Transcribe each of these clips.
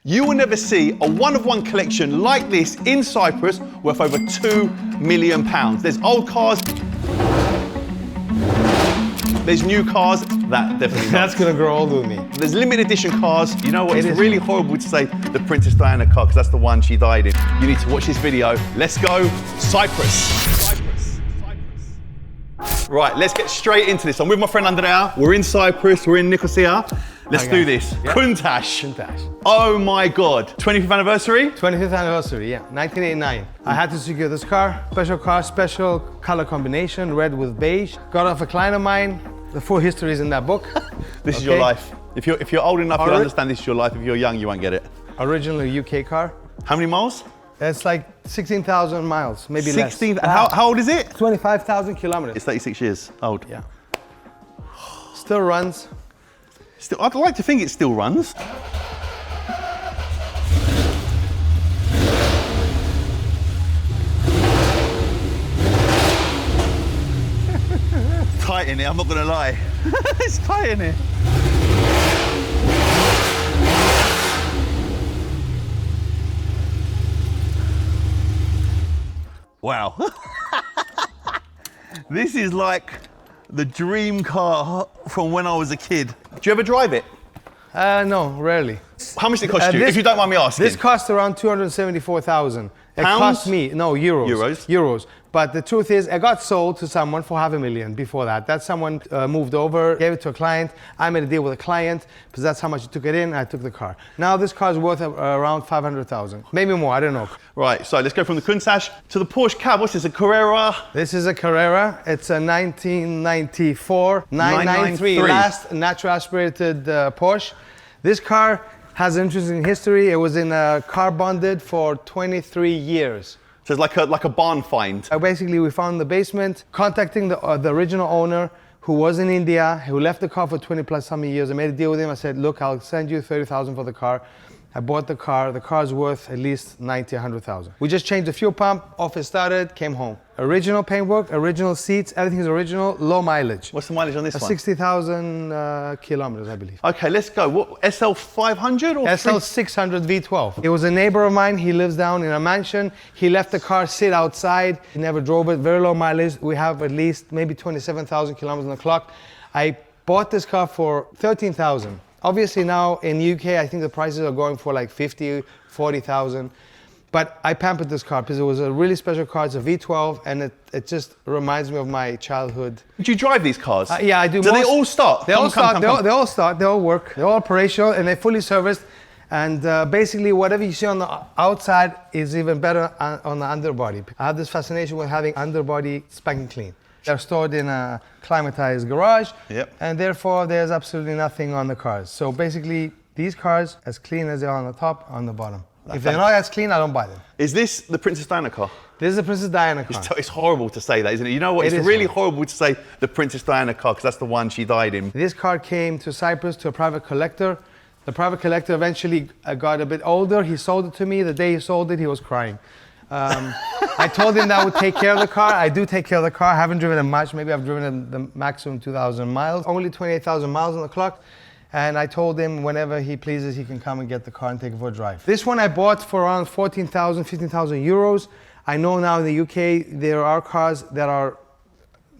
You will never see a one-of-one collection like this in Cyprus worth over £2 million. There's old cars, there's new cars, that definitely That's gonna grow old with me. There's limited edition cars. You know what, it's really horrible to say the Princess Diana car, because that's the one she died in. You need to watch this video. Let's go, Cyprus. Right, let's get straight into this. I'm with my friend Andreas. We're in Cyprus, we're in Nicosia. Let's do this. Yep. Countach. Oh my God. 25th anniversary? 25th anniversary, yeah. 1989. I had to secure this car. Special color combination, red with beige. Got off a client of mine. The full history is in that book. This is your life. If you're old enough, you'll understand this is your life. If you're young, you won't get it. Originally UK car. How many miles? It's like 16,000 miles, maybe 16, less. How old is it? 25,000 kilometers. It's 36 years old. Yeah. Still runs. I'd like to think it still runs. Tight in it, I'm not gonna lie. It's tight in it. Wow. This is like the dream car from when I was a kid. Do you ever drive it? No, rarely. How much did it cost you, if you don't mind me asking? This cost around 274,000. It cost me, no, euros. Euros. But the truth is, it got sold to someone for $500,000 before that. That someone moved over, gave it to a client. I made a deal with a client, because that's how much he took it in, I took the car. Now this car is worth around 500,000. Maybe more, I don't know. Right, so let's go from the Countach to the Porsche cab. What's this, a Carrera? This is a Carrera. It's a 1994 993 last natural aspirated Porsche. This car has an interesting history. It was in car bonded for 23 years. So it's like a barn find. Basically, we found in the basement, contacting the original owner who was in India, who left the car for 20 plus something years. I made a deal with him. I said, look, I'll send you 30,000 for the car. I bought the car. The car's worth at least 90, 100,000. We just changed the fuel pump, off it started, came home. Original paintwork, original seats, everything is original, low mileage. What's the mileage on this one? 60,000 kilometers, I believe. Okay, let's go. What, SL 500 or SL 600 V12. It was a neighbor of mine. He lives down in a mansion. He left the car sit outside. He never drove it, very low mileage. We have at least maybe 27,000 kilometers on the clock. I bought this car for 13,000. Obviously now in UK, I think the prices are going for like 50, 40,000. But I pampered this car because it was a really special car. It's a V12 and it just reminds me of my childhood. Do you drive these cars? Yeah, I do. Do they all start? They all start, they all start, they all work. They're all operational and they're fully serviced. And basically whatever you see on the outside is even better on the underbody. I have this fascination with having underbody spanking clean. They're stored in a climatized garage, and therefore there's absolutely nothing on the cars. So basically, these cars, as clean as they are on the top, on the bottom. If they're not as clean, I don't buy them. Is this the Princess Diana car? This is the Princess Diana car. It's horrible to say that, isn't it? You know what? It's really horrible to say the Princess Diana car, because that's the one she died in. This car came to Cyprus to a private collector. The private collector eventually got a bit older. He sold it to me. The day he sold it, he was crying. I told him that I would take care of the car. I do take care of the car. I haven't driven it much. Maybe I've driven it the maximum 2,000 miles. Only 28,000 miles on the clock. And I told him whenever he pleases, he can come and get the car and take it for a drive. This one I bought for around 14,000, 15,000 euros. I know now in the UK, there are cars that are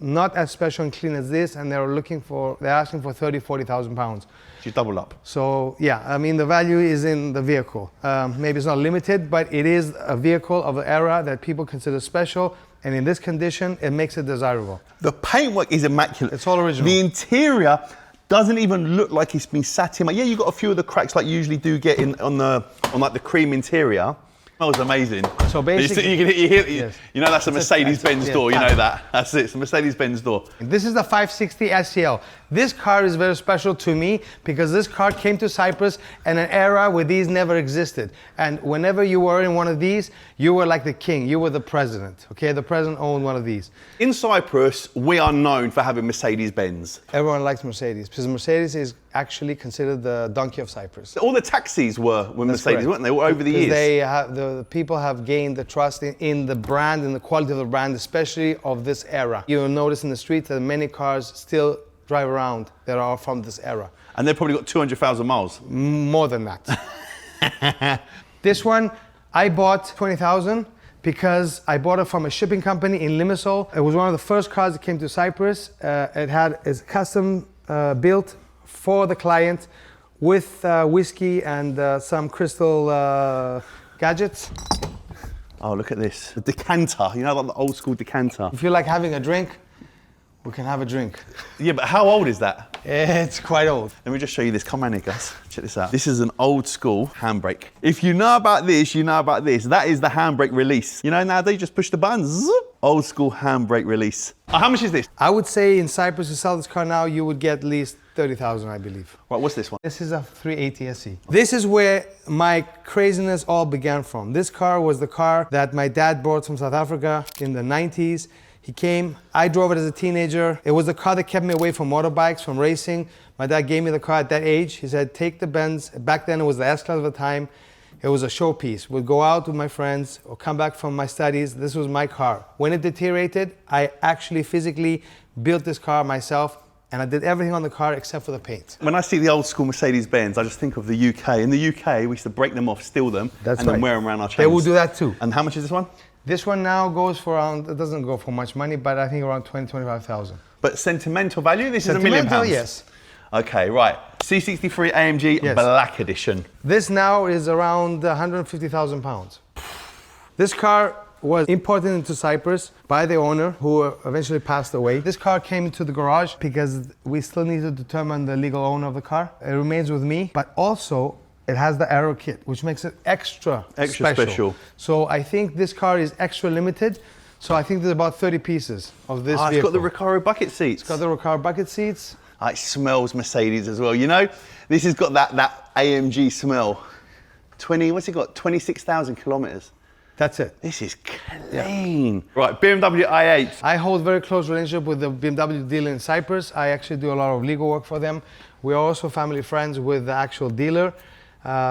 not as special and clean as this, and they're asking for 30, 40,000 pounds. You double up. So yeah, I mean, the value is in the vehicle. Maybe it's not limited, but it is a vehicle of an era that people consider special. And in this condition, it makes it desirable. The paintwork is immaculate. It's all original. The interior doesn't even look like it's been sat in. Yeah, you've got a few of the cracks like you usually do get on like the cream interior. That was amazing. So basically, you know that's a Mercedes-Benz door, you know that. That's it, it's a Mercedes-Benz door. This is the 560 SL. This car is very special to me because this car came to Cyprus in an era where these never existed. And whenever you were in one of these, you were like the king, you were the president, okay? The president owned one of these. In Cyprus, we are known for having Mercedes-Benz. Everyone likes Mercedes because Mercedes is actually considered the donkey of Cyprus. All the taxis were Mercedes, weren't they, over the years? The people have gained the trust in the brand, in the quality of the brand, especially of this era. You'll notice in the streets that many cars still drive around that are from this era. And they've probably got 200,000 miles. More than that. This one, I bought 20,000 because I bought it from a shipping company in Limassol. It was one of the first cars that came to Cyprus. It's custom built for the client with whiskey and some crystal gadgets. Oh, look at this. The decanter, you know, like the old school decanter. If you like having a drink, we can have a drink. Yeah, but how old is that? It's quite old. Let me just show you this. Come around here, guys. Check this out. This is an old school handbrake. If you know about this, you know about this. That is the handbrake release. You know, nowadays you just push the button. Zzz, old school handbrake release. How much is this? I would say in Cyprus to sell this car now, you would get at least 30,000, I believe. Right, what's this one? This is a 380 SE. This is where my craziness all began from. This car was the car that my dad brought from South Africa in the 90s. He came, I drove it as a teenager. It was the car that kept me away from motorbikes, from racing. My dad gave me the car at that age. He said, take the Benz. Back then it was the S-Class of the time. It was a showpiece. We'd go out with my friends or come back from my studies. This was my car. When it deteriorated, I actually physically built this car myself, and I did everything on the car except for the paint. When I see the old school Mercedes-Benz, I just think of the UK. In the UK, we used to break them off, steal them, and then wear them around our chains. They will do that too. And how much is this one? This one now goes for around, it doesn't go for much money, but I think around 20, 25,000. But sentimental value, this is £1 million? Yes. Okay, right. C63 AMG Yes. Black Edition. This now is around 150,000 pounds. This car was imported into Cyprus by the owner who eventually passed away. This car came into the garage because we still need to determine the legal owner of the car. It remains with me, but also it has the aero kit, which makes it extra special. So I think this car is extra limited. So I think there's about 30 pieces of this vehicle. It's got the Recaro bucket seats. It's got the Recaro bucket seats. It smells Mercedes as well. You know, this has got that AMG smell. 26,000 kilometers. That's it. This is clean. Yeah. Right, BMW i8. I hold very close relationship with the BMW dealer in Cyprus. I actually do a lot of legal work for them. We are also family friends with the actual dealer.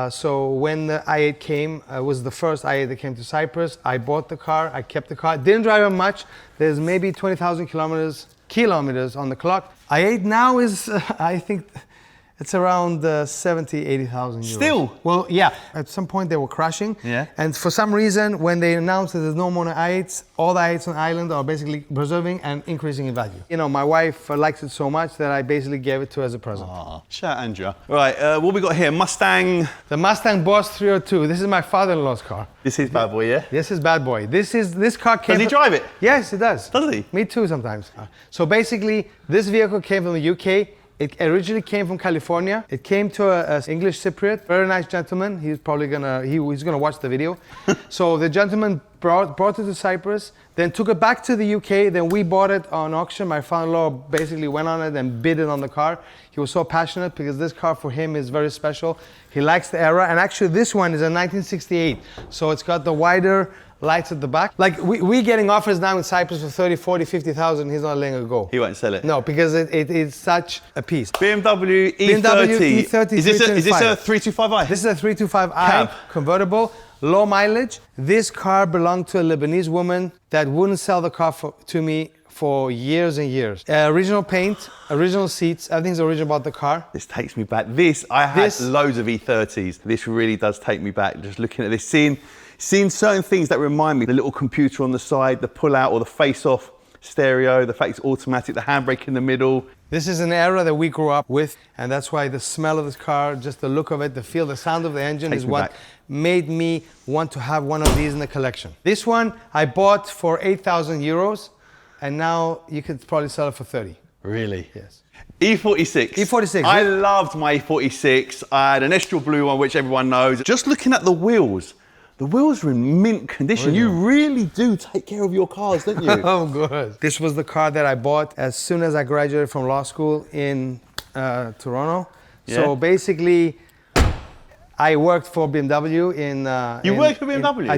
So when the i8 came, it was the first i8 that came to Cyprus. I bought the car, I kept the car. Didn't drive it much. There's maybe 20,000 kilometers on the clock. i8 now is, I think, it's around 70, 80,000 euros. Still? Well, yeah. At some point they were crashing. Yeah. And for some reason, when they announced that there's no more i8s, all the i8s on the island are basically preserving and increasing in value. You know, my wife likes it so much that I basically gave it to her as a present. Aww. Shout out, Andrea. Right, what we got here? Mustang. The Mustang Boss 302. This is my father-in-law's car. This is bad boy, yeah? This is bad boy. This car came. Does he drive it? Yes, he does. Does he? Me too sometimes. So basically, this vehicle came from the UK. It originally came from California. It came to an English Cypriot, very nice gentleman. He's probably he's gonna watch the video. So the gentleman brought it to Cyprus, then took it back to the UK. Then we bought it on auction. My father-in-law basically went on it and bid it on the car. He was so passionate because this car for him is very special. He likes the era, and actually this one is a 1968. So it's got the wider lights at the back. Like we getting offers now in Cyprus for 30, 40, 50,000. He's not letting it go. He won't sell it? No, because it is such a piece. BMW E30. BMW E30 Is this a 325i? This is a 325i Cab. convertible, low mileage. This car belonged to a Lebanese woman that wouldn't sell the car to me for years and years. Original paint, original seats, everything's original about the car. This takes me back. I had loads of E30s. This really does take me back, just looking at this, seeing certain things that remind me, the little computer on the side, the pull-out or the face-off stereo, the fact it's automatic, the handbrake in the middle. This is an era that we grew up with, and that's why the smell of this car, just the look of it, the feel, the sound of the engine is what made me want to have one of these in the collection. This one I bought for 8,000 euros, and now you could probably sell it for 30. Really? Yes. E46. E46. I loved my E46. I had an Estral blue one, which everyone knows. Just looking at the wheels are in mint condition. You really do take care of your cars, don't you? Oh, good. This was the car that I bought as soon as I graduated from law school in Toronto. Yeah. So basically, I worked for BMW in... You worked for BMW?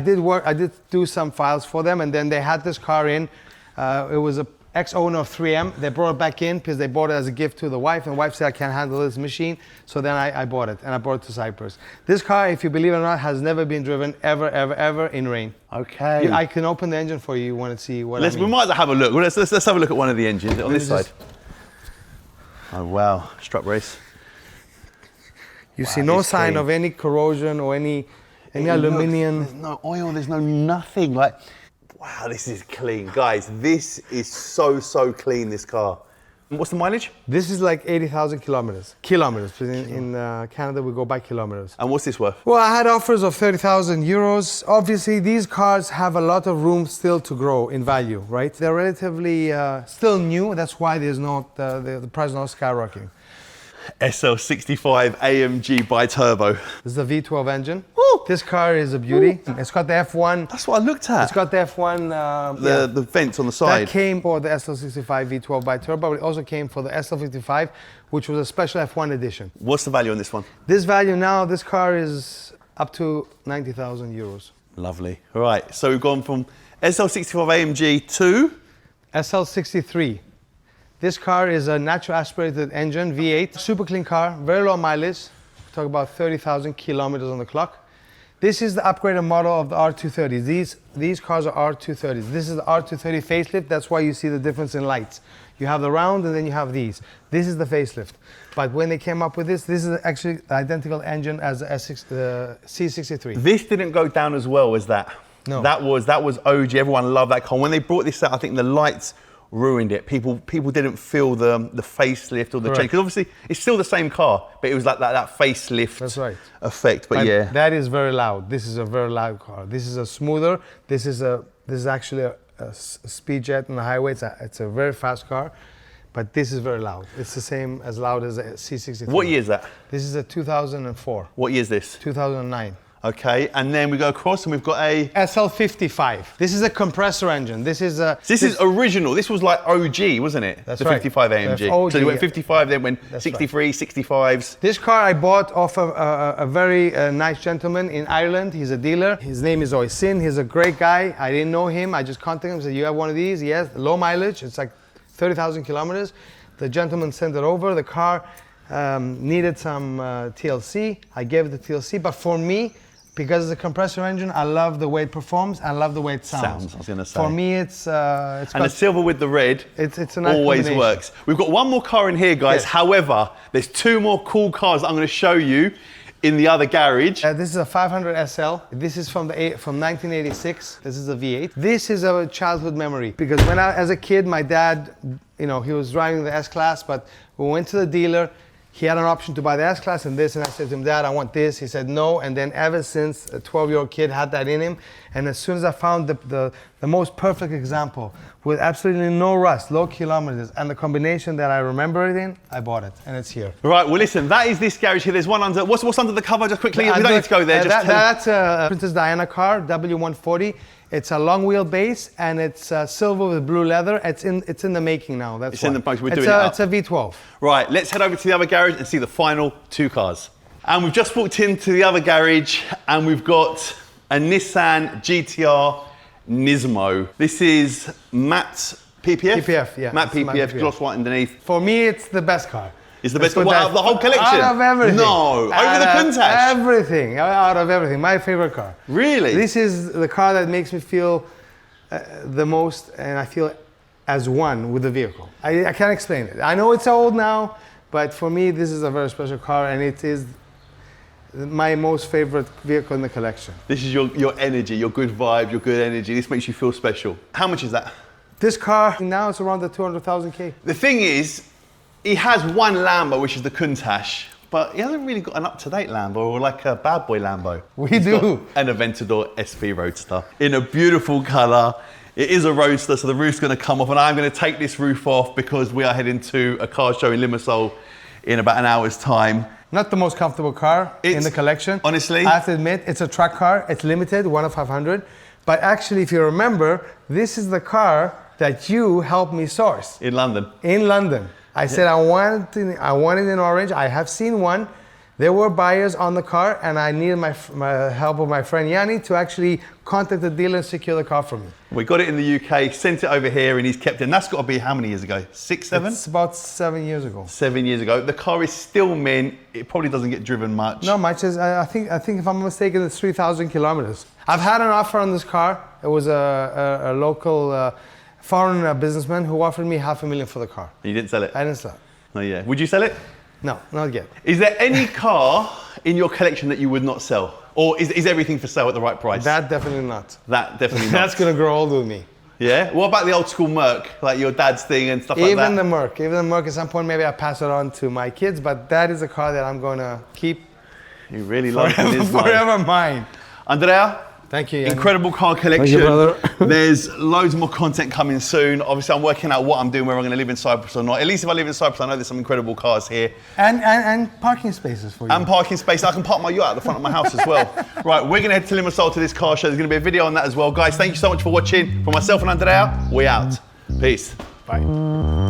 I did do some files for them, and then they had this car in. It was a ex-owner of 3M. They brought it back in because they bought it as a gift to the wife, and the wife said, I can't handle this machine. So then I bought it, and I brought it to Cyprus. This car, if you believe it or not, has never been driven ever in rain. Okay. I can open the engine for you. You want to see what I mean? We might have a look. Let's have a look at one of the engines on this side. Oh, wow. Strut brace. You see no sign of any corrosion or any aluminum. There's no oil, there's no nothing. Like, wow, this is clean. Guys, this is so clean, this car. What's the mileage? This is like 80,000 kilometers. In Canada, we go by kilometers. And what's this worth? Well, I had offers of 30,000 euros. Obviously, these cars have a lot of room still to grow in value, right? They're relatively still new. That's why there's not the price is not skyrocketing. SL65 AMG bi-turbo. This is a V12 engine. Woo! This car is a beauty. Ooh. It's got the F1. That's what I looked at. It's got the F1. The vents on the side. That came for the SL65 V12 bi-turbo, but it also came for the SL55, which was a special F1 edition. What's the value on this one? This value now, this car is up to 90,000 euros. Lovely. All right, so we've gone from SL65 AMG to SL63. This car is a natural aspirated engine, V8, super clean car, very low mileage. Talk about 30,000 kilometers on the clock. This is the upgraded model of the R230s. These cars are R230s. This is the R230 facelift. That's why you see the difference in lights. You have the round and then you have these. This is the facelift. But when they came up with this is actually the identical engine as the C63. This didn't go down as well as that. No. That was OG. Everyone loved that car. When they brought this out, I think the lights ruined it. People didn't feel the facelift or the change, because obviously it's still the same car, but it was like that facelift. That's right. Effect. But yeah, that is very loud. This is a very loud car. This is a smoother. This is actually a speed jet on the highway. It's a very fast car, but this is very loud. It's the same as loud as a C63. What year is that? This is a 2004. What year is this? 2009. Okay, and then we go across and we've got a SL55. This is a compressor engine. This is original. This was like OG, wasn't it? That's the right. 55 AMG. OG, so you went 55, then went That's 63, right. 65s. This car I bought off a very nice gentleman in Ireland. He's a dealer. His name is Oisin. He's a great guy. I didn't know him. I just contacted him. Said, "You have one of these?" Yes. Low mileage. It's like 30,000 kilometers. The gentleman sent it over. The car needed some TLC. I gave it the TLC, but for me, because it's a compressor engine, I love the way it performs. I love the way it sounds. I was going to say. For me, it's and the silver with the red. It's a nice always works. We've got one more car in here, guys. Yes. However, there's two more cool cars that I'm going to show you in the other garage. This is a 500 SL. This is from 1986. This is a V8. This is a childhood memory because when as a kid, my dad, he was driving the S-Class, but we went to the dealer. He had an option to buy the S-Class and this, and I said to him, "Dad, I want this." He said no, and then ever since, a 12-year-old kid had that in him. And as soon as I found the most perfect example with absolutely no rust, low kilometers, and the combination that I remember it in, I bought it, and it's here. Right, well listen, that is this garage here. There's one under, what's under the cover, just quickly? We don't need to go there. That's a Princess Diana car, W140. It's a long wheelbase and it's silver with blue leather. It's in the making now. That's in the post. We're doing it up. It's a V12. Right, let's head over to the other garage and see the final two cars. And we've just walked into the other garage and we've got a Nissan GTR Nismo. This is matte PPF. PPF, yeah. Matte PPF, gloss white underneath. For me, it's the best car. It's the best car. Out of the whole collection? Out of everything. No, over the Countach. Everything, out of everything. My favorite car. Really? This is the car that makes me feel the most, and I feel as one with the vehicle. I can't explain it. I know it's old now, but for me, this is a very special car, and it is my most favorite vehicle in the collection. This is your energy, your good vibe, your good energy. This makes you feel special. How much is that? This car, now it's around the 200,000 K. The thing is, he has one Lambo, which is the Countach, but he hasn't really got an up-to-date Lambo or like a bad boy Lambo. He's got an Aventador SV Roadster in a beautiful colour. It is a Roadster, so the roof's going to come off, and I'm going to take this roof off because we are heading to a car show in Limassol in about an hour's time. Not the most comfortable car in the collection. Honestly. I have to admit, it's a track car. It's limited, 1 of 500. But actually, if you remember, this is the car that you helped me source. In London. In London. I said I wanted in orange. I have seen one. There were buyers on the car, and I needed my help of my friend Yanni to actually contact the dealer and secure the car for me. We got it in the UK, sent it over here, and he's kept it. And that's got to be how many years ago? 6, 7? It's about 7 years ago. 7 years ago. The car is still mint. It probably doesn't get driven much. Not much. I think if I'm mistaken, it's 3,000 kilometers. I've had an offer on this car. It was a local foreign businessman who offered me $500,000 for the car. You didn't sell it? I didn't sell it. Oh yeah. Would you sell it? No, not yet. Is there any car in your collection that you would not sell? Or is everything for sale at the right price? That definitely not. That definitely not. That's gonna grow old with me. Yeah? What about the old school Merc, like your dad's thing and stuff like that? Even the Merc, at some point maybe I'll pass it on to my kids, but that is a car that I'm gonna keep. You really love it. Forever mine. Andrea? Thank you. Incredible car collection. Thank you, brother. There's loads more content coming soon. Obviously, I'm working out what I'm doing, whether I'm going to live in Cyprus or not. At least if I live in Cyprus, I know there's some incredible cars here. And parking spaces for you. And parking space. I can park my yacht at the front of my house as well. Right, we're going to head to Limassol to this car show. There's going to be a video on that as well. Guys, thank you so much for watching. For myself and Andrea, we out. Peace. Bye.